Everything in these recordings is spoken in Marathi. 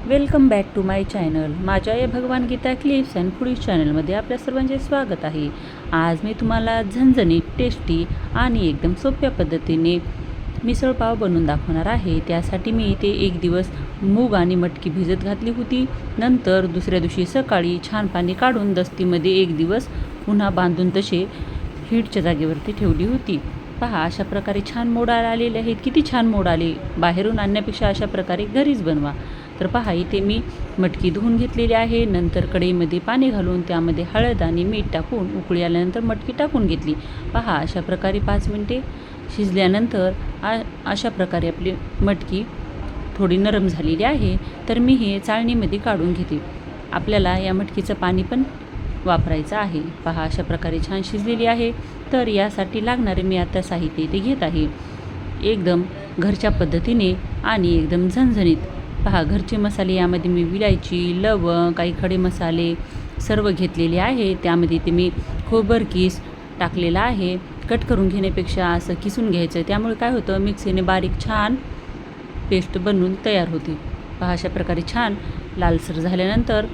Welcome back to my channel. माझ्या या भगवान गीता क्लिप्स अँड फूडीज चॅनलमध्ये आपल्या सर्वांचे स्वागत आहे. आज मी तुम्हाला झणझणीत, टेस्टी आणि एकदम सोप्या पद्धतीने मिसळ पाव बनवून दाखवणार आहे. त्यासाठी मी इथे एक दिवस मूग आणि मटकी भिजत घातली होती. नंतर दुसऱ्या दिवशी सकाळी छान पाणी काढून दस्तीमध्ये एक दिवस पुन्हा बांधून तसे हीटच्या जागेवरती ठेवली होती. पहा, अशा प्रकारे छान मोड आलेले आहेत. किती छान मोड आले. बाहेरून आणण्यापेक्षा अशा प्रकारे घरीच बनवा. तर पहा, इथे मी मटकी धुवून घेतलेली आहे. नंतर कढईमध्ये पाणी घालून त्यामध्ये हळद आणि मीठ टाकून उकळी आल्यानंतर मटकी टाकून घेतली. पहा, अशा प्रकारे 5 मिनिटे शिजल्यानंतर अशा प्रकारे आपली मटकी थोडी नरम झालेली आहे. तर मी हे चाळणीमध्ये काढून घेते. आपल्याला या मटकीचं पाणी पण वापरायचं आहे. पहा, अशा प्रकारे छान शिजलेली आहे. तर यासाठी लागणारे मी आता साहित्य इथे घेत आहे. एकदम घरच्या पद्धतीने आणि एकदम झणझणीत. पहा, घरचे मसाले यामध्ये मी विलायची, लवंग, काही खडे मसाले सर्व घेतलेले आहे. त्यामध्ये ते मी खोबरकीस टाकलेला आहे. कट करून घेण्यापेक्षा असं किसून घ्यायचं. त्यामुळे काय होतं, मिक्सीने बारीक छान पेस्ट बनवून तयार होते. पहा, अशा प्रकारे छान लालसर झाल्यानंतर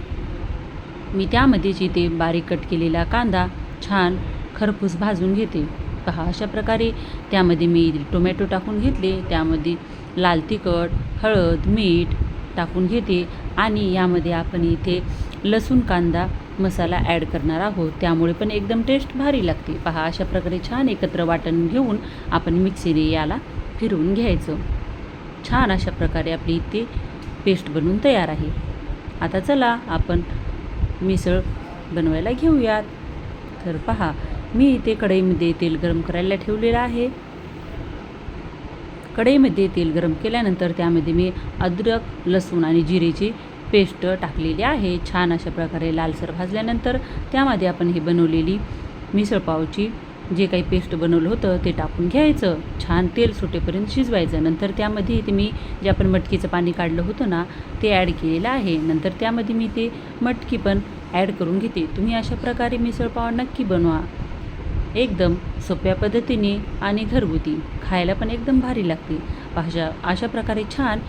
मी त्यामध्येच इथे बारीक कट केलेला कांदा छान खरपूस भाजून घेते. पहा, अशा प्रकारे त्यामध्ये मी टोमॅटो टाकून घेतले. त्यामध्ये लाल तिखट, हळद, मीठ टाकून घेते आणि यामध्ये आपण इथे लसूण कांदा मसाला ॲड करणार आहोत. त्यामुळे पण एकदम टेस्ट भारी लागते. पहा, अशा प्रकारे छान एकत्र वाटण घेऊन आपण मिक्सीने याला फिरवून घ्यायचं. छान अशा प्रकारे आपली इथे पेस्ट बनवून तयार आहे. आता चला आपण मिसळ बनवायला घेऊयात. तर पहा, मी इथे कढईमध्ये तेल गरम करायला ठेवलेलं आहे. कढईमध्ये तेल गरम केल्यानंतर त्यामध्ये मी अद्रक, लसूण आणि जिरेची पेस्ट टाकलेली आहे. छान अशा प्रकारे लालसर भाजल्यानंतर त्यामध्ये आपण हे बनवलेली मिसळपावची जे काही पेस्ट बनवलं होतं ते टाकून घ्यायचं. छान तेल सुटेपर्यंत शिजवायचं. नंतर त्यामध्ये ते मी जे आपण मटकीचं पाणी काढलं होतं ना, ते ॲड केलेलं आहे. नंतर त्यामध्ये मी ते मटकी पण ॲड करून घेते. तुम्ही अशा प्रकारे मिसळपाव नक्की बनवा. एकदम सोप्या पद्धतीने आणि घरगुती, खायला पण एकदम भारी लागते. अशा प्रकारे छान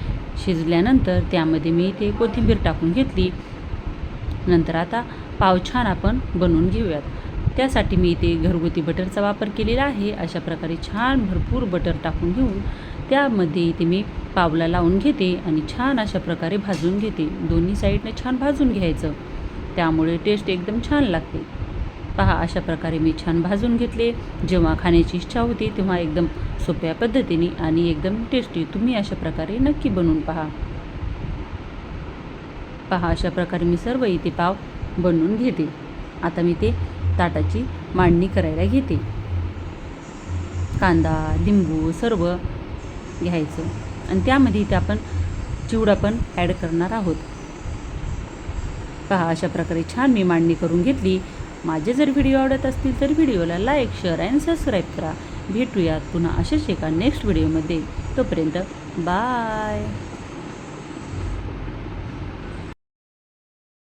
शिजल्यानंतर त्यामध्ये मी इथे कोथिंबीर टाकून घेतली. नंतर आता पाव छान आपण बनवून घेऊयात. त्यासाठी मी इथे घरगुती बटरचा वापर केलेला आहे. अशा प्रकारे छान भरपूर बटर टाकून घेऊन त्यामध्ये इथे मी पावला लावून घेते आणि छान अशा प्रकारे भाजून घेते. दोन्ही साईडने छान भाजून घ्यायचं. त्यामुळे टेस्ट एकदम छान लागते. पहा, अशा प्रकारे मी छान भाजून घेतले. जेव्हा खाण्याची इच्छा होती तेव्हा एकदम सोप्या पद्धतीने आणि एकदम टेस्टी तुम्ही अशा प्रकारे नक्की बनवून पहा. पहा, अशा प्रकारे मी सर्व इथे पाव बनवून घेते. आता मी ते ताटाची मांडणी करायला घेते. कांदा, लिंबू सर्व घ्यायचं आणि त्यामध्ये इथे आपण चिवडा पण ॲड करणार आहोत. पहा, अशा प्रकारे छान मी मांडणी करून घेतली. माझे जर व्हिडिओ आवडत असतील तर व्हिडिओला लाईक, शेअर आणि सबस्क्राईब करा. भेटूयात पुन्हा अशाच एका नेक्स्ट व्हिडिओमध्ये. तोपर्यंत बाय.